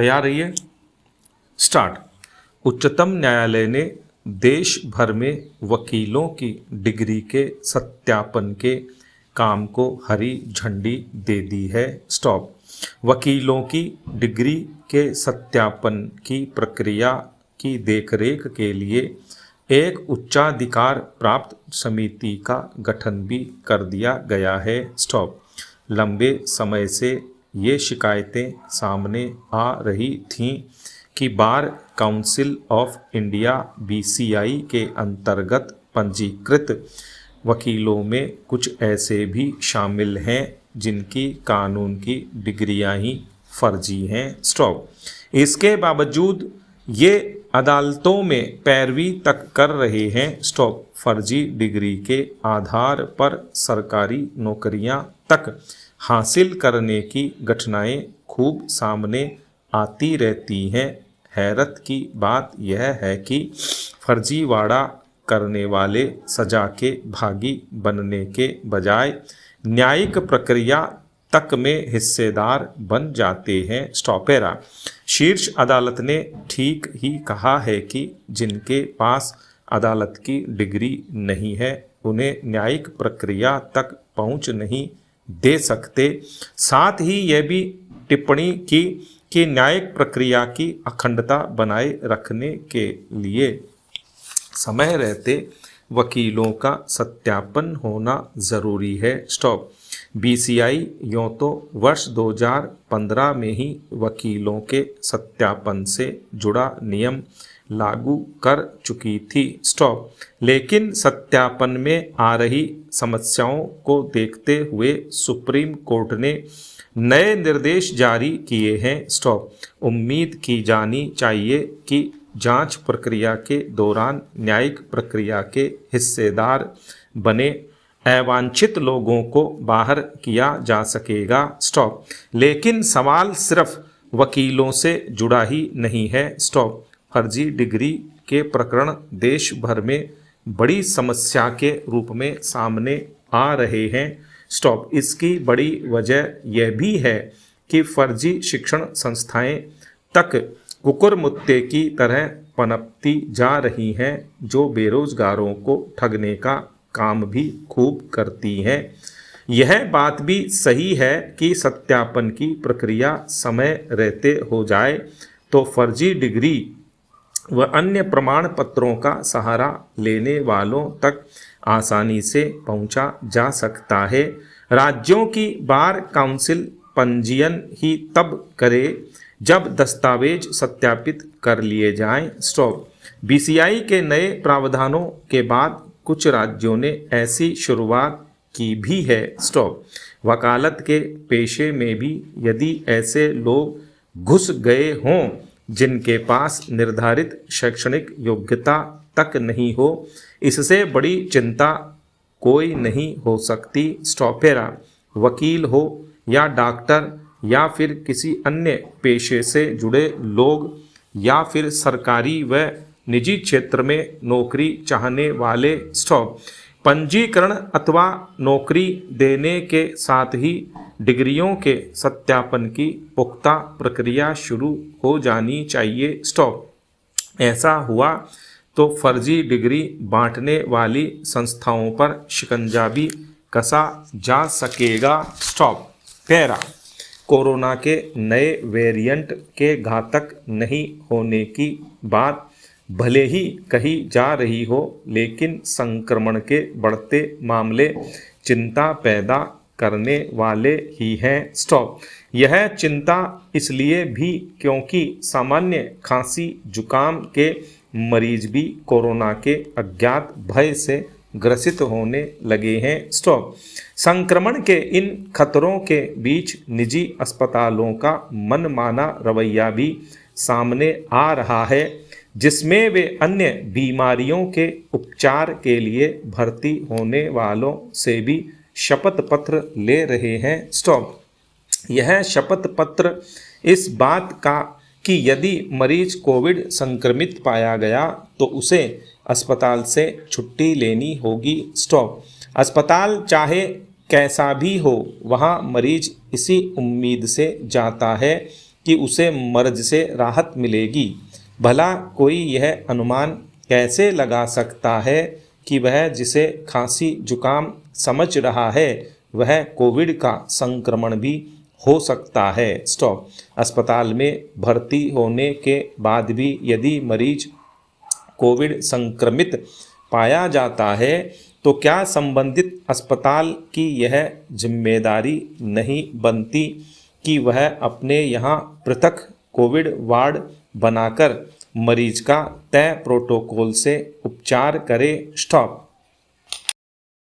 तैयार रहिए। स्टार्ट। उच्चतम न्यायालय ने देश भर में वकीलों की डिग्री के सत्यापन के काम को हरी झंडी दे दी है। स्टॉप। वकीलों की डिग्री के सत्यापन की प्रक्रिया की देखरेख के लिए एक उच्चाधिकार प्राप्त समिति का गठन भी कर दिया गया है। स्टॉप। लंबे समय से ये शिकायतें सामने आ रही थीं कि bar council of India BCI के अंतर्गत पंजीकृत वकीलों में कुछ ऐसे भी शामिल हैं जिनकी कानून की डिग्रियां ही फर्जी हैं। स्टॉप। इसके बावजूद ये अदालतों में पैरवी तक कर रहे हैं। स्टॉप। फर्जी डिग्री के आधार पर सरकारी नौकरियां तक हासिल करने की घटनाएं खूब सामने आती रहती हैं। हैरत की बात यह है कि फर्जीवाड़ा करने वाले सजा के भागी बनने के बजाय न्यायिक प्रक्रिया तक में हिस्सेदार बन जाते हैं। स्टॉपेरा। शीर्ष अदालत ने ठीक ही कहा है कि जिनके पास अदालत की डिग्री नहीं है उन्हें न्यायिक प्रक्रिया तक पहुंच नहीं दे सकते। साथ ही यह भी टिप्पणी की कि न्यायिक प्रक्रिया की अखंडता बनाए रखने के लिए समय रहते वकीलों का सत्यापन होना ज़रूरी है। स्टॉप। BCI यूँ तो वर्ष 2015 में ही वकीलों के सत्यापन से जुड़ा नियम लागू कर चुकी थी। स्टॉप। लेकिन सत्यापन में आ रही समस्याओं को देखते हुए सुप्रीम कोर्ट ने नए निर्देश जारी किए हैं। स्टॉप। उम्मीद की जानी चाहिए कि जांच प्रक्रिया के दौरान न्यायिक प्रक्रिया के हिस्सेदार बने अवांछित लोगों को बाहर किया जा सकेगा। स्टॉप। लेकिन सवाल सिर्फ वकीलों से जुड़ा ही नहीं है। स्टॉप। फर्जी डिग्री के प्रकरण देश भर में बड़ी समस्या के रूप में सामने आ रहे हैं। स्टॉप। इसकी बड़ी वजह यह भी है कि फर्जी शिक्षण संस्थाएं तक कुकुरमुत्ते की तरह पनपती जा रही हैं जो बेरोजगारों को ठगने का काम भी खूब करती हैं। यह बात भी सही है कि सत्यापन की प्रक्रिया समय रहते हो जाए तो फर्जी डिग्री व अन्य प्रमाण पत्रों का सहारा लेने वालों तक आसानी से पहुंचा जा सकता है। राज्यों की बार काउंसिल पंजीयन ही तब करे जब दस्तावेज सत्यापित कर लिए जाएं। स्टॉप। BCI के नए प्रावधानों के बाद कुछ राज्यों ने ऐसी शुरुआत की भी है। स्टॉप। वकालत के पेशे में भी यदि ऐसे लोग घुस गए हों जिनके पास निर्धारित शैक्षणिक योग्यता तक नहीं हो, इससे बड़ी चिंता कोई नहीं हो सकती। स्टॉपेरा। वकील हो या डॉक्टर या फिर किसी अन्य पेशे से जुड़े लोग या फिर सरकारी व निजी क्षेत्र में नौकरी चाहने वाले। स्टॉप। पंजीकरण अथवा नौकरी देने के साथ ही डिग्रियों के सत्यापन की पुख्ता प्रक्रिया शुरू हो जानी चाहिए। स्टॉप। ऐसा हुआ तो फर्जी डिग्री बांटने वाली संस्थाओं पर शिकंजा भी कसा जा सकेगा। स्टॉप। पैरा। कोरोना के नए वेरिएंट के घातक नहीं होने की बात भले ही कही जा रही हो, लेकिन संक्रमण के बढ़ते मामले चिंता पैदा करने वाले ही हैं। स्टॉप। यह चिंता इसलिए भी क्योंकि सामान्य खांसी जुकाम के मरीज भी कोरोना के अज्ञात भय से ग्रसित होने लगे हैं। स्टॉप। संक्रमण के इन खतरों के बीच निजी अस्पतालों का मनमाना रवैया भी सामने आ रहा है, जिसमें वे अन्य बीमारियों के उपचार के लिए भर्ती होने वालों से भी शपथ पत्र ले रहे हैं। स्टॉप। यह शपथ पत्र इस बात का कि यदि मरीज कोविड संक्रमित पाया गया तो उसे अस्पताल से छुट्टी लेनी होगी। स्टॉप। अस्पताल चाहे कैसा भी हो, वहाँ मरीज इसी उम्मीद से जाता है कि उसे मर्ज से राहत मिलेगी। भला कोई यह अनुमान कैसे लगा सकता है कि वह जिसे खांसी जुकाम समझ रहा है वह कोविड का संक्रमण भी हो सकता है। स्टॉप। अस्पताल में भर्ती होने के बाद भी यदि मरीज कोविड संक्रमित पाया जाता है तो क्या संबंधित अस्पताल की यह जिम्मेदारी नहीं बनती कि वह अपने यहाँ पृथक कोविड वार्ड बनाकर मरीज का तय प्रोटोकॉल से उपचार करे। स्टॉप।